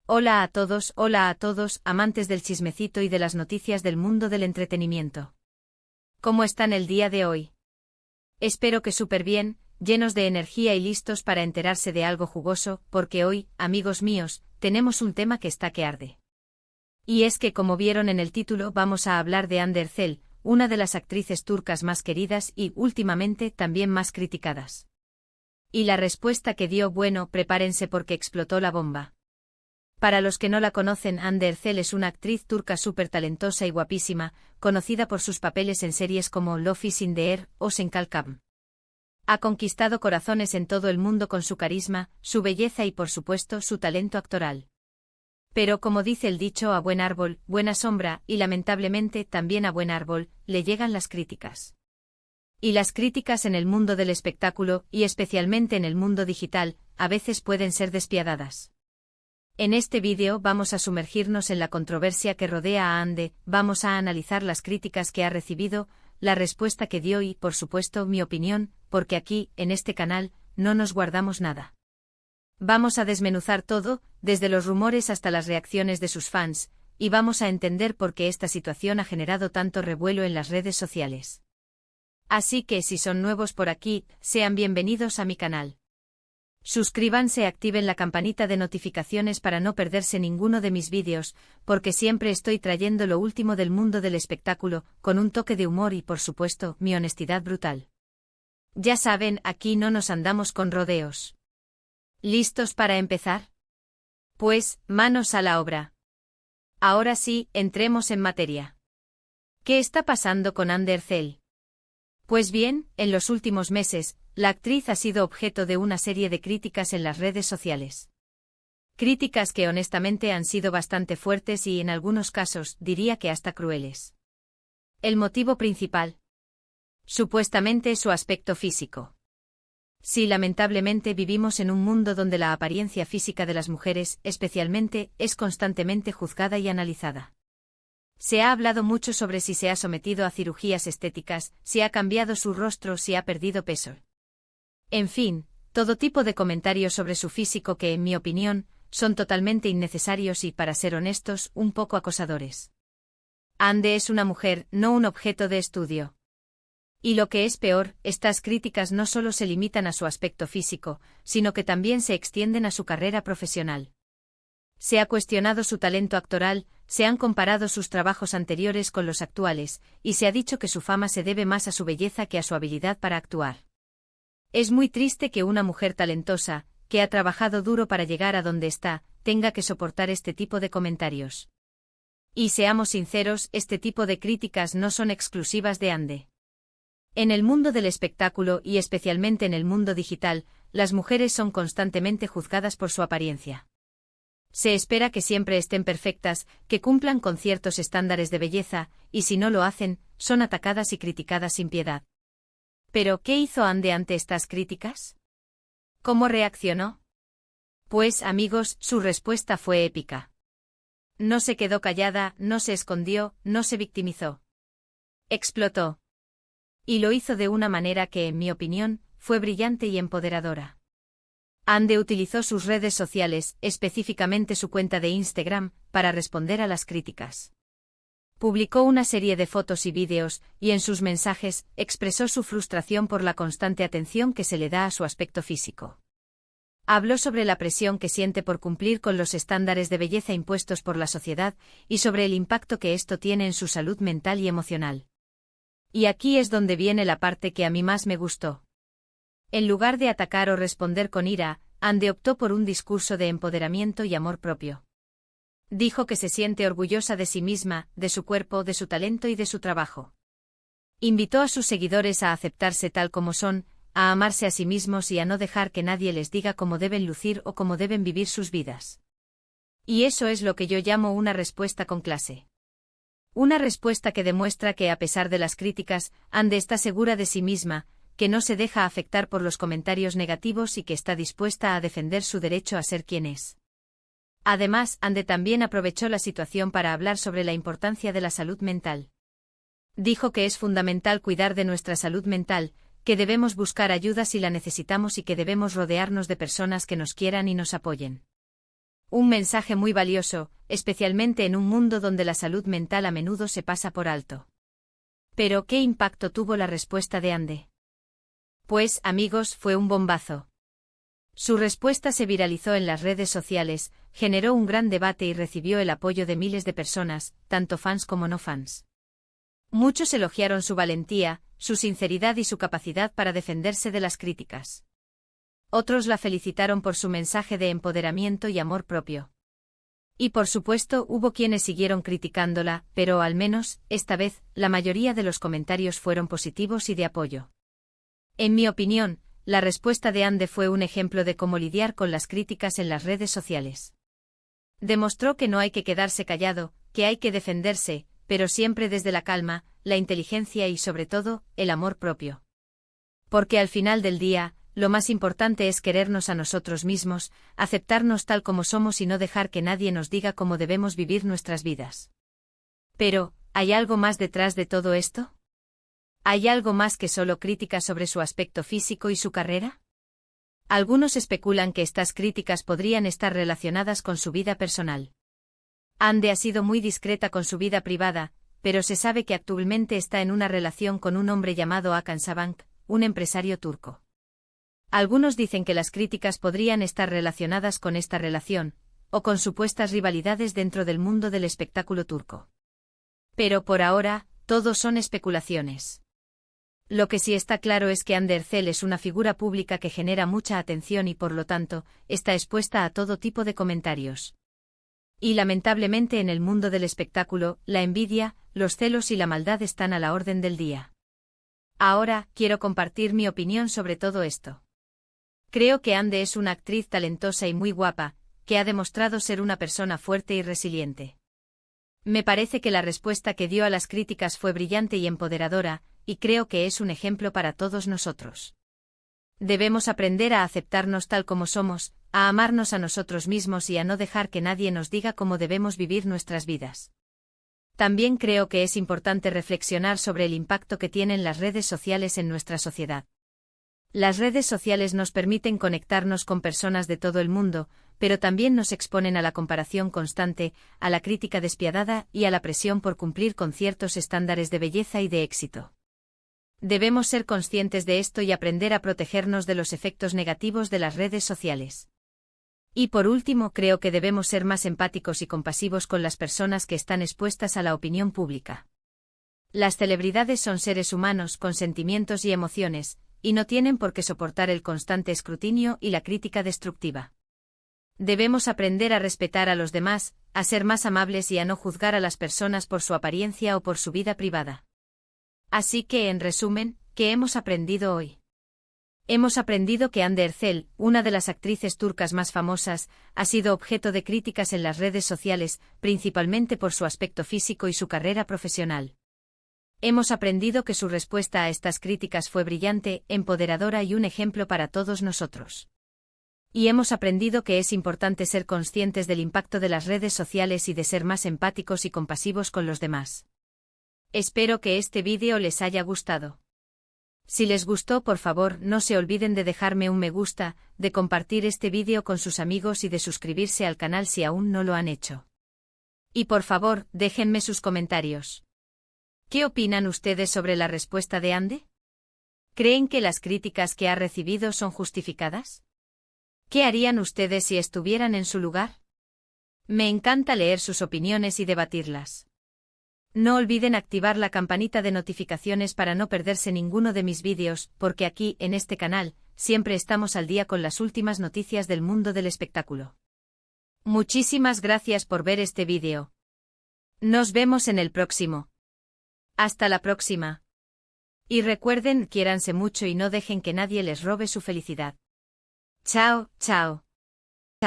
Hola a todos, amantes del chismecito y de las noticias del mundo del entretenimiento. ¿Cómo están el día de hoy? Espero que súper bien, llenos de energía y listos para enterarse de algo jugoso, porque hoy, amigos míos, tenemos un tema que está que arde. Y es que, como vieron en el título, vamos a hablar de Hande Erçel, una de las actrices turcas más queridas y, últimamente, también más criticadas. Y la respuesta que dio, bueno, prepárense porque explotó la bomba. Para los que no la conocen, Hande Erçel es una actriz turca súper talentosa y guapísima, conocida por sus papeles en series como Love is in the Air o Senkalkam. Ha conquistado corazones en todo el mundo con su carisma, su belleza y por supuesto su talento actoral. Pero como dice el dicho, a buen árbol, buena sombra, y lamentablemente también a buen árbol, le llegan las críticas. Y las críticas en el mundo del espectáculo, y especialmente en el mundo digital, a veces pueden ser despiadadas. En este vídeo vamos a sumergirnos en la controversia que rodea a Hande, vamos a analizar las críticas que ha recibido, la respuesta que dio y, por supuesto, mi opinión, porque aquí, en este canal, no nos guardamos nada. Vamos a desmenuzar todo, desde los rumores hasta las reacciones de sus fans, y vamos a entender por qué esta situación ha generado tanto revuelo en las redes sociales. Así que si son nuevos por aquí, sean bienvenidos a mi canal. Suscríbanse y activen la campanita de notificaciones para no perderse ninguno de mis vídeos, porque siempre estoy trayendo lo último del mundo del espectáculo, con un toque de humor y por supuesto, mi honestidad brutal. Ya saben, aquí no nos andamos con rodeos. ¿Listos para empezar? Pues, manos a la obra. Ahora sí, entremos en materia. ¿Qué está pasando con Hande Erçel? Pues bien, en los últimos meses, la actriz ha sido objeto de una serie de críticas en las redes sociales. Críticas que honestamente han sido bastante fuertes y en algunos casos diría que hasta crueles. El motivo principal. Supuestamente su aspecto físico. Sí, lamentablemente vivimos en un mundo donde la apariencia física de las mujeres, especialmente, es constantemente juzgada y analizada. Se ha hablado mucho sobre si se ha sometido a cirugías estéticas, si ha cambiado su rostro, si ha perdido peso. En fin, todo tipo de comentarios sobre su físico que, en mi opinión, son totalmente innecesarios y, para ser honestos, un poco acosadores. Hande es una mujer, no un objeto de estudio. Y lo que es peor, estas críticas no solo se limitan a su aspecto físico, sino que también se extienden a su carrera profesional. Se ha cuestionado su talento actoral, se han comparado sus trabajos anteriores con los actuales, y se ha dicho que su fama se debe más a su belleza que a su habilidad para actuar. Es muy triste que una mujer talentosa, que ha trabajado duro para llegar a donde está, tenga que soportar este tipo de comentarios. Y seamos sinceros, este tipo de críticas no son exclusivas de Hande. En el mundo del espectáculo y especialmente en el mundo digital, las mujeres son constantemente juzgadas por su apariencia. Se espera que siempre estén perfectas, que cumplan con ciertos estándares de belleza, y si no lo hacen, son atacadas y criticadas sin piedad. ¿Pero qué hizo Hande ante estas críticas? ¿Cómo reaccionó? Pues, amigos, su respuesta fue épica. No se quedó callada, no se escondió, no se victimizó. Explotó. Y lo hizo de una manera que, en mi opinión, fue brillante y empoderadora. Hande utilizó sus redes sociales, específicamente su cuenta de Instagram, para responder a las críticas. Publicó una serie de fotos y vídeos, y en sus mensajes, expresó su frustración por la constante atención que se le da a su aspecto físico. Habló sobre la presión que siente por cumplir con los estándares de belleza impuestos por la sociedad, y sobre el impacto que esto tiene en su salud mental y emocional. Y aquí es donde viene la parte que a mí más me gustó. En lugar de atacar o responder con ira, Hande optó por un discurso de empoderamiento y amor propio. Dijo que se siente orgullosa de sí misma, de su cuerpo, de su talento y de su trabajo. Invitó a sus seguidores a aceptarse tal como son, a amarse a sí mismos y a no dejar que nadie les diga cómo deben lucir o cómo deben vivir sus vidas. Y eso es lo que yo llamo una respuesta con clase. Una respuesta que demuestra que a pesar de las críticas, Hande está segura de sí misma, que no se deja afectar por los comentarios negativos y que está dispuesta a defender su derecho a ser quien es. Además, Hande también aprovechó la situación para hablar sobre la importancia de la salud mental. Dijo que es fundamental cuidar de nuestra salud mental, que debemos buscar ayuda si la necesitamos y que debemos rodearnos de personas que nos quieran y nos apoyen. Un mensaje muy valioso, especialmente en un mundo donde la salud mental a menudo se pasa por alto. Pero, ¿qué impacto tuvo la respuesta de Ande? Pues, amigos, fue un bombazo. Su respuesta se viralizó en las redes sociales, generó un gran debate y recibió el apoyo de miles de personas, tanto fans como no fans. Muchos elogiaron su valentía, su sinceridad y su capacidad para defenderse de las críticas. Otros la felicitaron por su mensaje de empoderamiento y amor propio. Y por supuesto hubo quienes siguieron criticándola, pero al menos, esta vez, la mayoría de los comentarios fueron positivos y de apoyo. En mi opinión, la respuesta de Ande fue un ejemplo de cómo lidiar con las críticas en las redes sociales. Demostró que no hay que quedarse callado, que hay que defenderse, pero siempre desde la calma, la inteligencia y sobre todo, el amor propio. Porque al final del día, lo más importante es querernos a nosotros mismos, aceptarnos tal como somos y no dejar que nadie nos diga cómo debemos vivir nuestras vidas. Pero, ¿hay algo más detrás de todo esto? ¿Hay algo más que solo críticas sobre su aspecto físico y su carrera? Algunos especulan que estas críticas podrían estar relacionadas con su vida personal. Ande ha sido muy discreta con su vida privada, pero se sabe que actualmente está en una relación con un hombre llamado Hakan Sabank, un empresario turco. Algunos dicen que las críticas podrían estar relacionadas con esta relación, o con supuestas rivalidades dentro del mundo del espectáculo turco. Pero por ahora, todo son especulaciones. Lo que sí está claro es que Hande Erçel es una figura pública que genera mucha atención y por lo tanto, está expuesta a todo tipo de comentarios. Y lamentablemente en el mundo del espectáculo, la envidia, los celos y la maldad están a la orden del día. Ahora, quiero compartir mi opinión sobre todo esto. Creo que Hande es una actriz talentosa y muy guapa, que ha demostrado ser una persona fuerte y resiliente. Me parece que la respuesta que dio a las críticas fue brillante y empoderadora, y creo que es un ejemplo para todos nosotros. Debemos aprender a aceptarnos tal como somos, a amarnos a nosotros mismos y a no dejar que nadie nos diga cómo debemos vivir nuestras vidas. También creo que es importante reflexionar sobre el impacto que tienen las redes sociales en nuestra sociedad. Las redes sociales nos permiten conectarnos con personas de todo el mundo, pero también nos exponen a la comparación constante, a la crítica despiadada y a la presión por cumplir con ciertos estándares de belleza y de éxito. Debemos ser conscientes de esto y aprender a protegernos de los efectos negativos de las redes sociales. Y por último, creo que debemos ser más empáticos y compasivos con las personas que están expuestas a la opinión pública. Las celebridades son seres humanos con sentimientos y emociones, y no tienen por qué soportar el constante escrutinio y la crítica destructiva. Debemos aprender a respetar a los demás, a ser más amables y a no juzgar a las personas por su apariencia o por su vida privada. Así que, en resumen, ¿qué hemos aprendido hoy? Hemos aprendido que Hande Erçel, una de las actrices turcas más famosas, ha sido objeto de críticas en las redes sociales, principalmente por su aspecto físico y su carrera profesional. Hemos aprendido que su respuesta a estas críticas fue brillante, empoderadora y un ejemplo para todos nosotros. Y hemos aprendido que es importante ser conscientes del impacto de las redes sociales y de ser más empáticos y compasivos con los demás. Espero que este vídeo les haya gustado. Si les gustó, por favor, no se olviden de dejarme un me gusta, de compartir este vídeo con sus amigos y de suscribirse al canal si aún no lo han hecho. Y por favor, déjenme sus comentarios. ¿Qué opinan ustedes sobre la respuesta de Hande? ¿Creen que las críticas que ha recibido son justificadas? ¿Qué harían ustedes si estuvieran en su lugar? Me encanta leer sus opiniones y debatirlas. No olviden activar la campanita de notificaciones para no perderse ninguno de mis vídeos, porque aquí, en este canal, siempre estamos al día con las últimas noticias del mundo del espectáculo. Muchísimas gracias por ver este vídeo. Nos vemos en el próximo. Hasta la próxima. Y recuerden, quiéranse mucho y no dejen que nadie les robe su felicidad. Chao, chao.